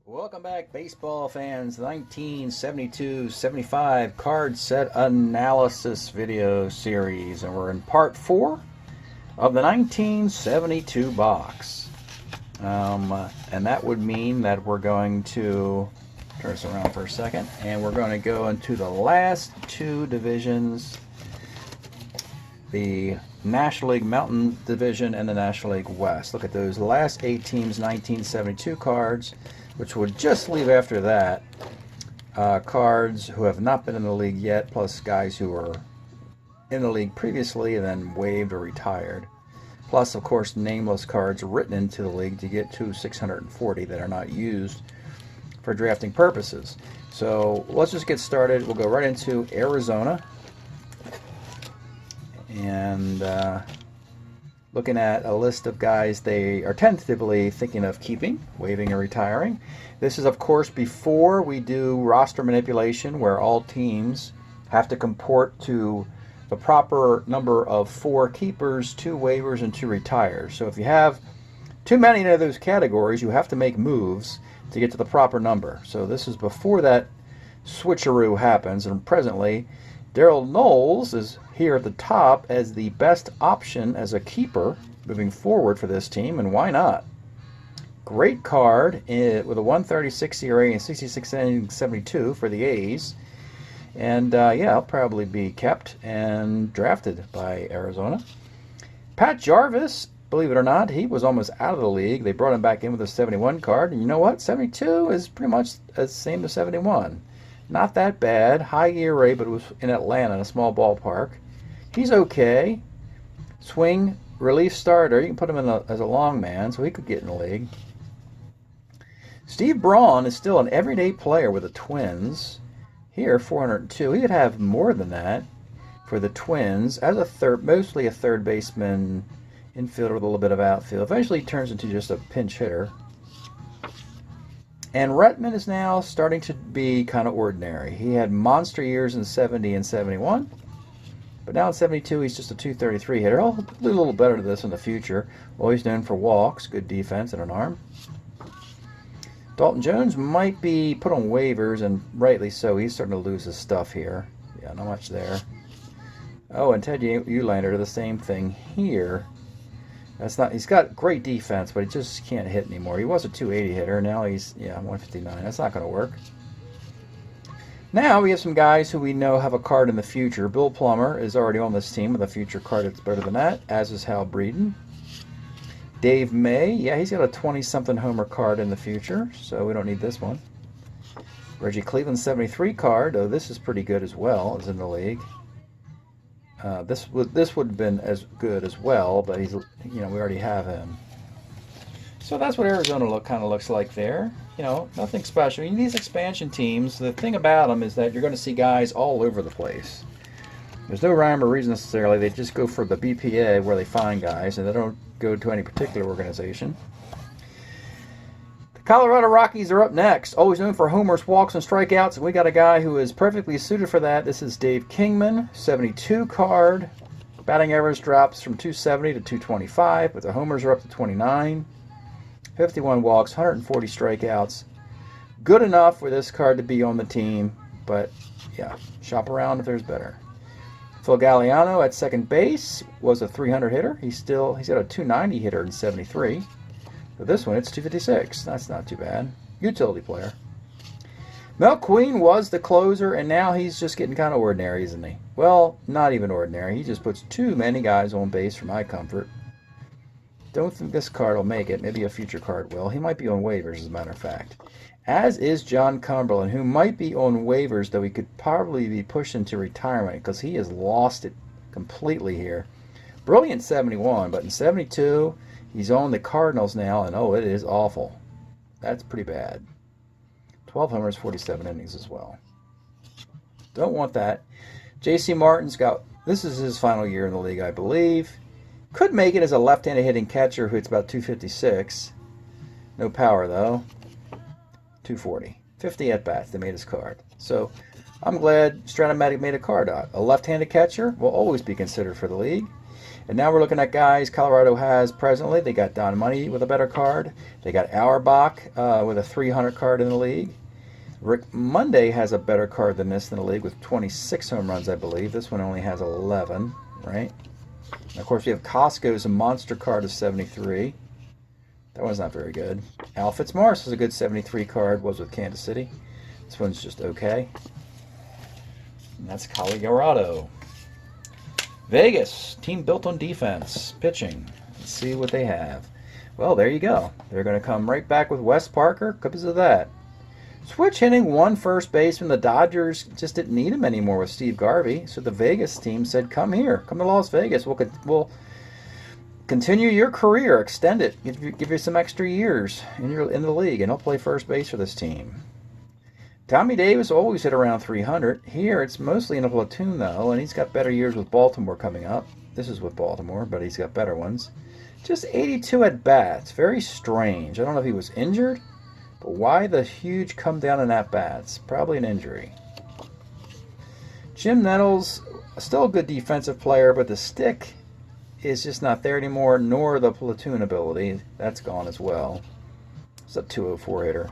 Welcome back, baseball fans. 1972-75 card set analysis video series, and we're in part 4 of the 1972 box. And that would mean that we're going to turn this around for a second, and we're going to go into the last two divisions, the National League Mountain Division and the National League West. Look at those last 8 teams' 1972 cards, which would just leave after that cards who have not been in the league yet, plus guys who were in the league previously and then waived or retired. Plus, of course, nameless cards written into the league to get to 640 that are not used for drafting purposes. So let's just get started. We'll go right into Arizona. And looking at a list of guys they are tentatively thinking of keeping, waiving, or retiring. This is, of course, before we do roster manipulation, where all teams have to comport to the proper number of 4 keepers, 2 waivers, and 2 retires. So if you have too many of those categories, you have to make moves to get to the proper number. So this is before that switcheroo happens, and presently Daryl Knowles is here at the top as the best option as a keeper moving forward for this team, and why not? Great card with a 136 ERA and 66 innings 72 for the A's. And yeah, he'll probably be kept and drafted by Arizona. Pat Jarvis, believe it or not, he was almost out of the league. They brought him back in with a 71 card, and you know what? 72 is pretty much the same as 71. Not that bad. High ERA, but it was in Atlanta, in a small ballpark. He's okay. Swing, relief starter. You can put him in as a long man, so he could get in the league. Steve Braun is still an everyday player with the Twins. Here, 402. He could have more than that for the Twins as a mostly a third baseman, infielder with a little bit of outfield. Eventually he turns into just a pinch hitter. And Retman is now starting to be kind of ordinary. He had monster years in 70 and 71. But now in 72, he's just a 233 hitter. He'll do a little better to this in the future. Always known for walks, good defense, and an arm. Dalton Jones might be put on waivers, and rightly so. He's starting to lose his stuff here. Yeah, not much there. Oh, and Ted Uhlaender did the same thing here. That's not. He's got great defense, but he just can't hit anymore. He was a 280 hitter. Now he's 159. That's not going to work. Now we have some guys who we know have a card in the future. Bill Plummer is already on this team with a future card that's better than that, as is Hal Breeden. Dave May, yeah, he's got a 20-something homer card in the future, so we don't need this one. Reggie Cleveland's 73 card, though this is pretty good as well, is in the league. This would have been as good as well, but he's, we already have him. So that's what Arizona kind of looks like there. Nothing special. These expansion teams, the thing about them is that you're going to see guys all over the place. There's no rhyme or reason necessarily. They just go for the BPA where they find guys, and they don't go to any particular organization. The Colorado Rockies are up next. Always known for homers, walks, and strikeouts. And we got a guy who is perfectly suited for that. This is Dave Kingman, 72 card. Batting average drops from 270 to 225, but the homers are up to 29. 51 walks, 140 strikeouts. Good enough for this card to be on the team, but yeah, shop around if there's better. Phil Galliano at second base was a 300 hitter. He's got a 290 hitter in 73. But this one, it's 256. That's not too bad. Utility player. Mel Queen was the closer, and now he's just getting kind of ordinary, isn't he? Well, not even ordinary. He just puts too many guys on base for my comfort. Don't think this card will make it. Maybe a future card will. He might be on waivers, as a matter of fact. As is John Cumberland, who might be on waivers, though he could probably be pushed into retirement because he has lost it completely here. Brilliant 71, but in 72, he's on the Cardinals now, and oh, it is awful. That's pretty bad. 12 homers, 47 innings as well. Don't want that. J.C. Martin's this is his final year in the league, I believe. Could make it as a left-handed hitting catcher who hits about 256. No power, though. 240. 50 at-bats. They made his card. So I'm glad Strat-O-Matic made a card out. A left-handed catcher will always be considered for the league. And now we're looking at guys Colorado has presently. They got Don Money with a better card. They got Auerbach with a 300 card in the league. Rick Monday has a better card than this in the league with 26 home runs, I believe. This one only has 11, right? And of course, we have Costco's a monster card of 73. That one's not very good. Al Fitzmaurice is a good 73 card, was with Kansas City. This one's just okay. And that's Colorado. Vegas, team built on defense, pitching. Let's see what they have. Well, there you go. They're going to come right back with Wes Parker because of that. Switch hitting one first baseman. The Dodgers just didn't need him anymore with Steve Garvey. So the Vegas team said, come here. Come to Las Vegas. We'll continue your career. Extend it. Give you some extra years in the league. And he'll play first base for this team. Tommy Davis always hit around 300. Here, it's mostly in a platoon, though. And he's got better years with Baltimore coming up. This is with Baltimore, but he's got better ones. Just 82 at-bats. Very strange. I don't know if he was injured. But why the huge come down in at-bats? Probably an injury. Jim Nettles, still a good defensive player, but the stick is just not there anymore, nor the platoon ability. That's gone as well. It's a 204 hitter.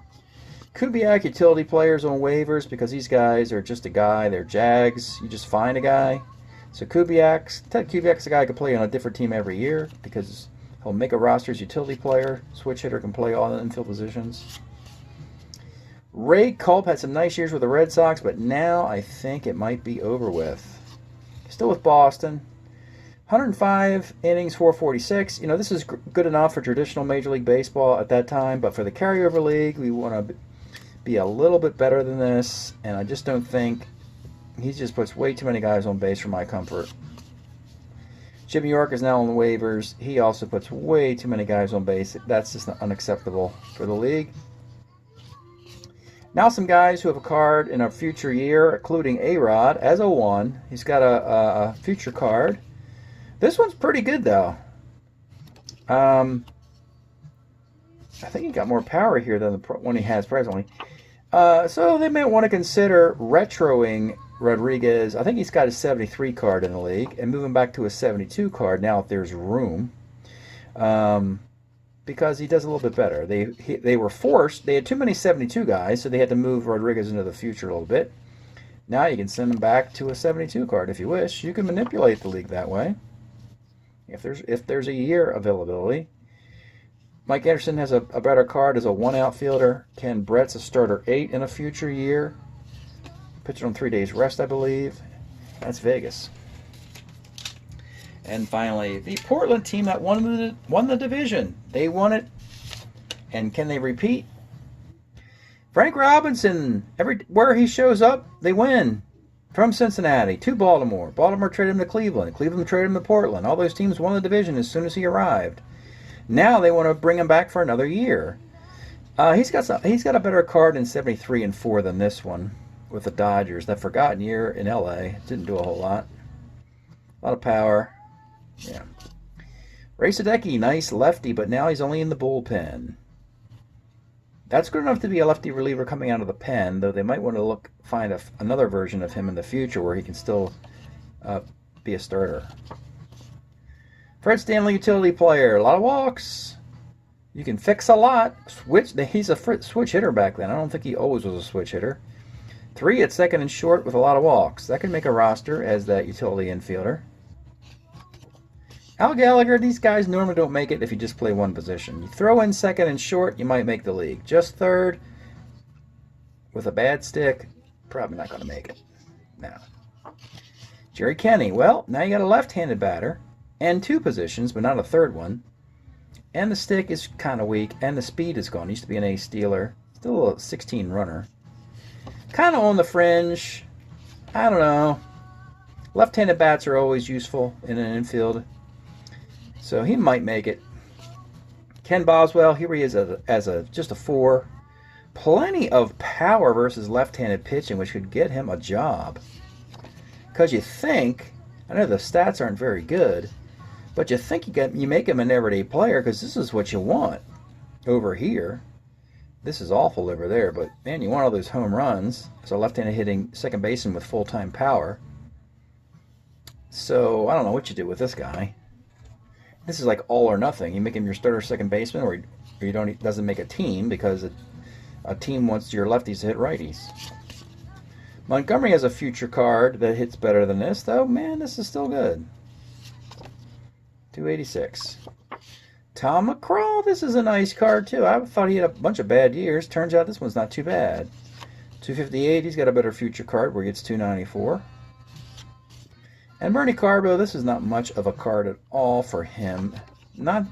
Kubiak, utility players on waivers because these guys are just a guy. They're Jags. You just find a guy. So Ted Kubiak's a guy who can play on a different team every year because he'll make a roster as utility player. Switch hitter can play all the infield positions. Ray Culp had some nice years with the Red Sox, but now I think it might be over with. Still with Boston. 105 innings, 446. You know, this is good enough for traditional Major League Baseball at that time, but for the carryover league, we want to be a little bit better than this, and I just don't think he just puts way too many guys on base for my comfort. Jimmy York is now on the waivers. He also puts way too many guys on base. That's just unacceptable for the league. Now some guys who have a card in a future year, including A-Rod as a 1. He's got a future card. This one's pretty good, though. I think he got more power here than the one he has presently. So they may want to consider retroing Rodriguez. I think he's got a 73 card in the league and moving back to a 72 card now if there's room. Because he does a little bit better. They were forced. They had too many 72 guys, so they had to move Rodriguez into the future a little bit. Now you can send him back to a 72 card if you wish. You can manipulate the league that way. If there's a year availability. Mike Anderson has a better card as a 1 outfielder. Ken Brett's a starter 8 in a future year. Pitching on 3 days rest, I believe. That's Vegas. And finally, the Portland team that won the division. They won it. And can they repeat? Frank Robinson, everywhere he shows up, they win. From Cincinnati to Baltimore. Baltimore traded him to Cleveland. Cleveland traded him to Portland. All those teams won the division as soon as he arrived. Now they want to bring him back for another year. He's got a better card in 73 and 4 than this one with the Dodgers. That forgotten year in LA. Didn't do a whole lot. A lot of power. Yeah. Ray Sadecki, nice lefty, but now he's only in the bullpen. That's good enough to be a lefty reliever coming out of the pen, though they might want to find another version of him in the future where he can still be a starter. Fred Stanley, utility player. A lot of walks. You can fix a lot. He's a switch hitter back then. I don't think he always was a switch hitter. 3 at second and short with a lot of walks. That can make a roster as that utility infielder. Al Gallagher, these guys normally don't make it if you just play one position. You throw in second and short, you might make the league. Just third, with a bad stick, probably not going to make it. No. Jerry Kenny, well, now you got a left-handed batter and 2 positions, but not a third one. And the stick is kind of weak, and the speed is gone. Used to be an ace stealer. Still a 16 runner. Kind of on the fringe. I don't know. Left-handed bats are always useful in an infield. So he might make it. Ken Boswell, here he is as just a 4. Plenty of power versus left-handed pitching, which could get him a job. Because you think, I know the stats aren't very good, but you think you make him an everyday player because this is what you want over here. This is awful over there, but man, you want all those home runs as a left-handed hitting second baseman with full-time power. So I don't know what you do with this guy. This is like all or nothing. You make him your starter second baseman, or you don't. It doesn't make a team because a team wants your lefties to hit righties. Montgomery has a future card that hits better than this, though. Man, this is still good. 286. Tom McCraw, this is a nice card, too. I thought he had a bunch of bad years. Turns out this one's not too bad. 258, he's got a better future card where he gets 294. And Bernie Carbo, this is not much of a card at all for him. Not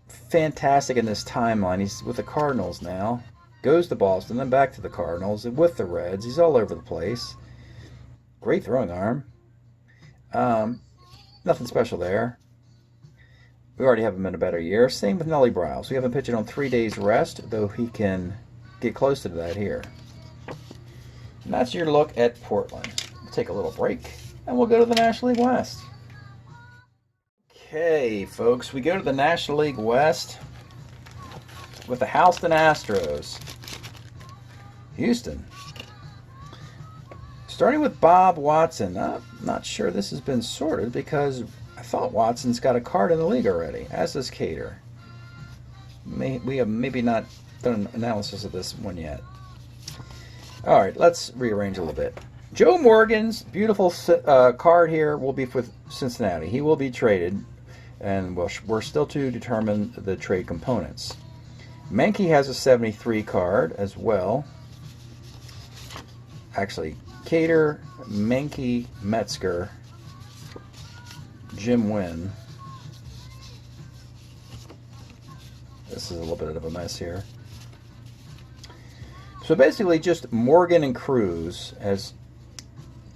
fantastic in this timeline. He's with the Cardinals now. Goes to Boston, then back to the Cardinals, and with the Reds. He's all over the place. Great throwing arm. Nothing special there. We already have him in a better year. Same with Nelly Briles. We have him pitching on 3 days rest, though he can get close to that here. And that's your look at Portland. We'll take a little break, and we'll go to the National League West. Okay, folks, we go to the National League West with the Houston Astros. Houston. Starting with Bob Watson. I'm not sure this has been sorted because I thought Watson's got a card in the league already, as does Cater. We have maybe not done an analysis of this one yet. All right, let's rearrange a little bit. Joe Morgan's beautiful card here will be with Cincinnati. He will be traded, and we're still to determine the trade components. Menke has a 73 card as well. Actually, Cater, Menke, Metzger, Jim Wynn. This is a little bit of a mess here. So basically just Morgan and Cruz, as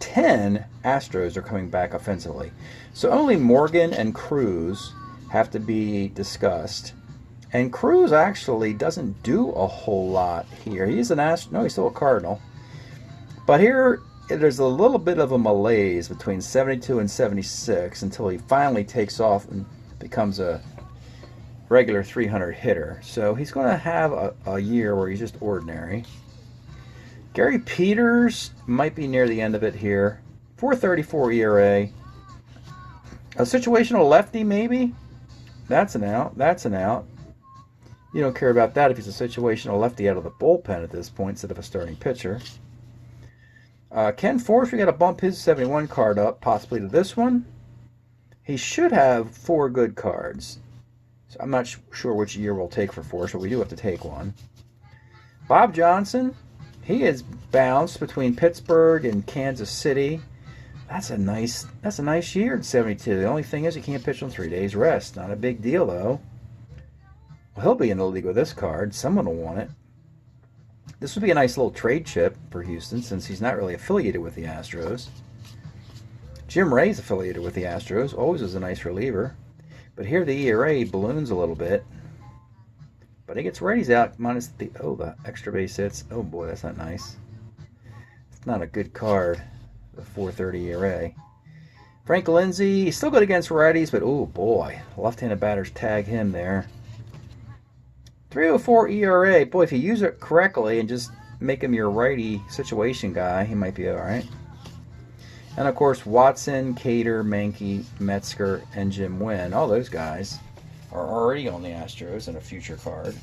10 Astros are coming back offensively. So only Morgan and Cruz have to be discussed. And Cruz actually doesn't do a whole lot here. He's an Astro. No, he's still a Cardinal. But here, there's a little bit of a malaise between 72 and 76 until he finally takes off and becomes a regular 300 hitter. So he's going to have a year where he's just ordinary. Gary Peters might be near the end of it here. 4.34 ERA. A situational lefty, maybe? That's an out. That's an out. You don't care about that if he's a situational lefty out of the bullpen at this point instead of a starting pitcher. Ken Forrest, we got to bump his 71 card up, possibly to this one. He should have 4 good cards. So I'm not sure which year we'll take for Forrest, but we do have to take one. Bob Johnson, he is bounced between Pittsburgh and Kansas City. That's a nice year in 72. The only thing is he can't pitch on 3 days rest. Not a big deal though. Well, he'll be in the league with this card. Someone will want it. This would be a nice little trade chip for Houston since he's not really affiliated with the Astros. Jim Ray's affiliated with the Astros. Always was a nice reliever. But here the ERA balloons a little bit. But he gets righties out minus the extra base hits. Oh boy, that's not nice. It's not a good card. The 4.30 ERA. Frank Lindsay, he's still good against righties, but oh boy, left-handed batters tag him there. 3.04 ERA. Boy, if you use it correctly and just make him your righty situation guy, he might be all right. And of course, Watson, Cater, Menke, Metzger, and Jim Wynn. All those guys are already on the Astros in a future card.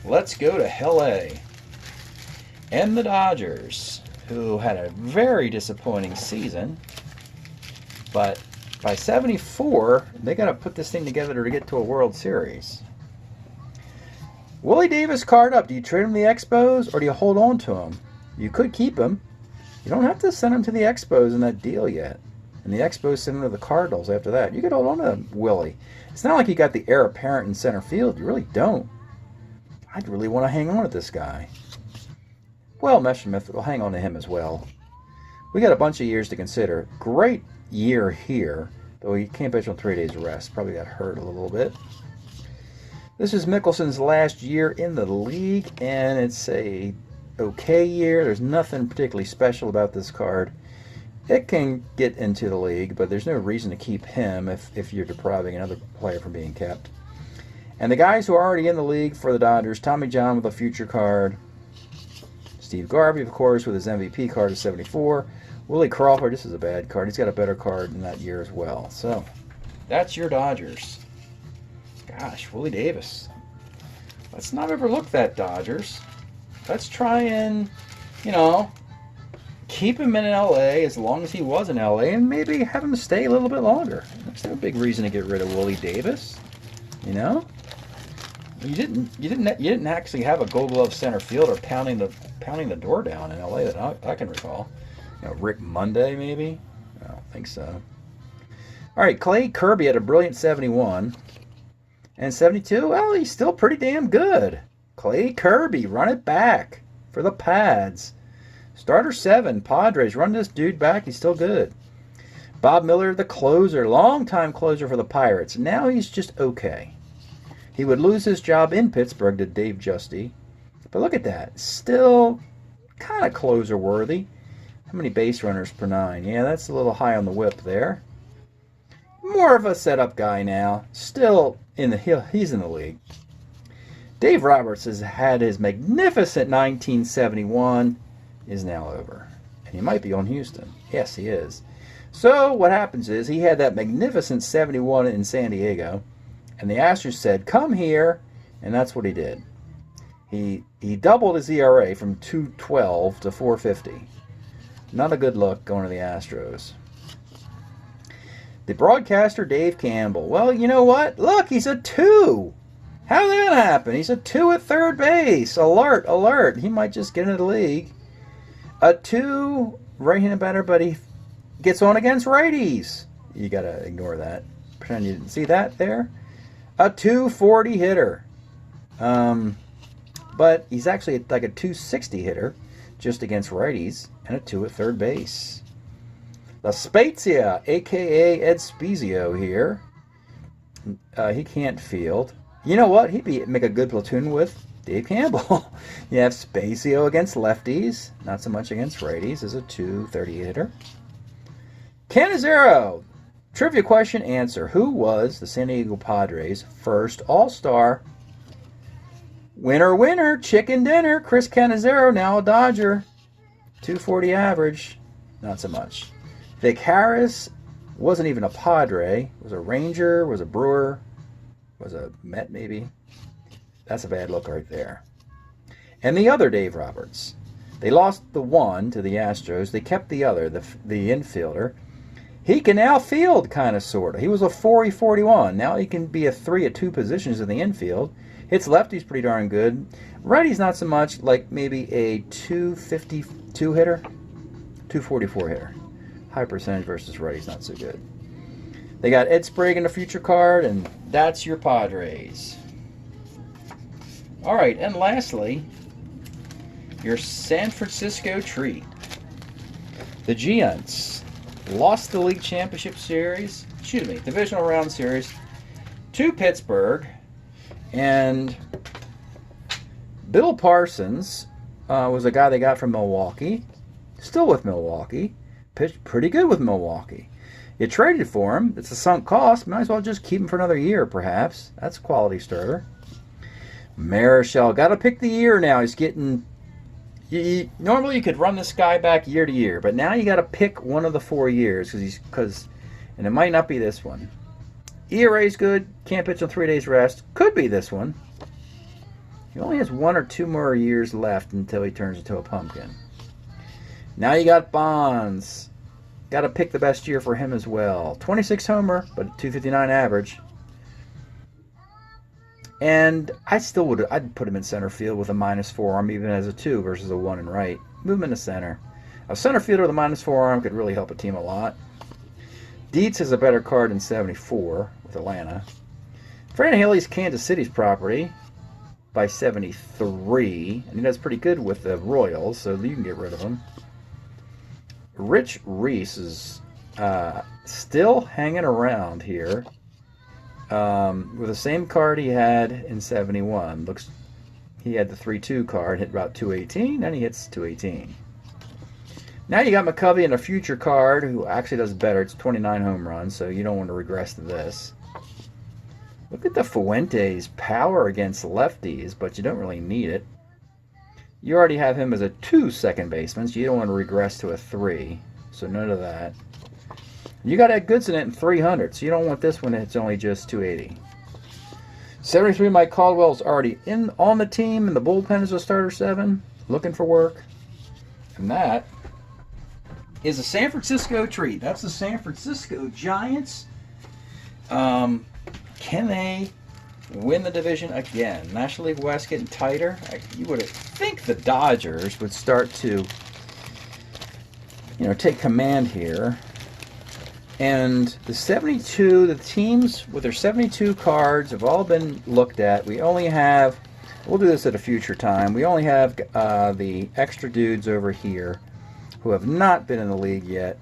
Let's go to LA. And the Dodgers, who had a very disappointing season. But by 74, they got to put this thing together to get to a World Series. Willie Davis card up. Do you trade him to the Expos or do you hold on to him? You could keep him. You don't have to send him to the Expos in that deal yet. And the Expos send him to the Cardinals after that. You could hold on to Willie. It's not like you got the heir apparent in center field. You really don't. I'd really want to hang on to this guy. Well, Messerschmitt will hang on to him as well. We got a bunch of years to consider. Great year here, though he can't pitch on 3 days rest. Probably got hurt a little bit. This is Mickelson's last year in the league, and it's a okay year. There's nothing particularly special about this card. It can get into the league, but there's no reason to keep him if you're depriving another player from being kept. And the guys who are already in the league for the Dodgers, Tommy John with a future card. Steve Garvey, of course, with his MVP card of 74. Willie Crawford, this is a bad card. He's got a better card in that year as well. So, That's your Dodgers. Gosh, Willie Davis. Let's not overlook that, Dodgers. Let's try and, you know, keep him in LA as long as he was in LA, and maybe have him stay a little bit longer. That's no big reason to get rid of Willie Davis. You know, you didn't actually have a Gold Glove center fielder pounding the door down in LA that I can recall. You know, Rick Monday maybe. I don't think so. All right, Clay Kirby had a brilliant 71. And 72, well, he's still pretty damn good. Clay Kirby, run it back for the Pads. Starter 7, Padres, run this dude back, he's still good. Bob Miller, the closer, longtime closer for the Pirates. Now he's just okay. He would lose his job in Pittsburgh to Dave Justy. But look at that, still kind of closer worthy. How many base runners per 9? Yeah, that's a little high on the whip there. More of a setup guy now. Still he's in the league. Dave Roberts has had his magnificent 1971 is now over. And he might be on Houston. Yes, he is. So what happens is he had that magnificent 71 in San Diego, and the Astros said, "Come here," and that's what he did. He doubled his ERA from 2.12 to 4.50. Not a good look going to the Astros. The broadcaster, Dave Campbell. Well, you know what? Look, he's a 2. How did that happen? He's a 2 at third base. Alert, alert. He might just get into the league. A 2 right-handed batter, but he gets on against righties. You got to ignore that. Pretend you didn't see that there. A 240 hitter. But he's actually like a 260 hitter just against righties, and a 2 at third base. La Spezia, a.k.a. Ed Spezio here. He can't field. You know what? He'd make a good platoon with Dave Campbell. You have Spezio against lefties, not so much against righties, as a 230 hitter. Canizero. Trivia question answer. Who was the San Diego Padres' first All-Star? Winner, winner, chicken dinner. Chris Canizero, now a Dodger. 240 average. Not so much. Vic Harris wasn't even a Padre. Was a Ranger, was a Brewer, was a Met maybe. That's a bad look right there. And the other Dave Roberts. They lost the one to the Astros. They kept the other, the infielder. He can now field, kind of, sort of. He was a 40-41. Now he can be a 3 at 2 positions in the infield. Hits lefties pretty darn good. Righties not so much, like maybe a 252 hitter, 244 hitter. High percentage versus righties, not so good. They got Ed Sprague in the future card, and that's your Padres. All right, and lastly, your San Francisco treat. The Giants lost the league championship series, divisional round series, to Pittsburgh, and Bill Parsons was a guy they got from Milwaukee, still with Milwaukee. Pitched pretty good with Milwaukee. You traded for him. It's a sunk cost. Might as well just keep him for another year, perhaps. That's a quality starter. Marichal. Got to pick the year now. He's getting... normally you could run this guy back year to year, but now you got to pick one of the 4 years, and it might not be this one. ERA's good. Can't pitch on 3 days rest. Could be this one. He only has 1 or 2 more years left until he turns into a pumpkin. Now you got Bonds. Got to pick the best year for him as well. 26 homer, but 259 average. And I'd put him in center field with a -4 arm, even as a 2 versus a 1 in right. Move him into center. A center fielder with a -4 arm could really help a team a lot. Dietz has a better card in 74 with Atlanta. Fran Haley's Kansas City's property by 73, and he does pretty good with the Royals, so you can get rid of him. Rich Reese is still hanging around here with the same card he had in 71. He had the 3-2 card, hit about 218, and he hits 218. Now you got McCovey in a future card who actually does better. It's 29 home runs, so you don't want to regress to this. Look at the Fuentes power against lefties, but you don't really need it. You already have him as a 2 second baseman, so you don't want to regress to a 3. So none of that. You got Ed Goodson at 300, so you don't want this one. It's only just 280. 73, Mike Caldwell's already on the team, and the bullpen is a starter 7, looking for work. And that is a San Francisco treat. That's the San Francisco Giants. Can they win the division again? National League West getting tighter. You would think the Dodgers would start to, take command here. And the 72, the teams with their 72 cards have all been looked at. We only have, we'll do this at a future time, we only have the extra dudes over here who have not been in the league yet.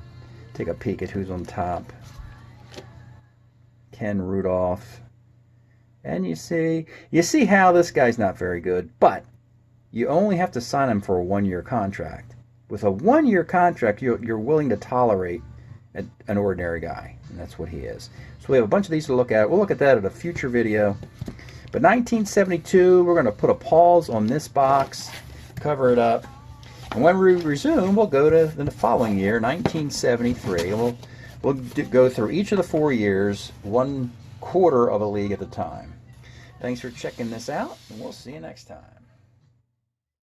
Take a peek at who's on top. Ken Rudolph. And you see how this guy's not very good, but you only have to sign him for a 1-year contract. With a 1-year contract, you're willing to tolerate an ordinary guy, and that's what he is. So we have a bunch of these to look at. We'll look at that at a future video. But 1972, we're going to put a pause on this box, cover it up, and when we resume, we'll go to the following year, 1973, and we'll go through each of the 4 years, 1/4 of a league at a time. Thanks for checking this out, and we'll see you next time.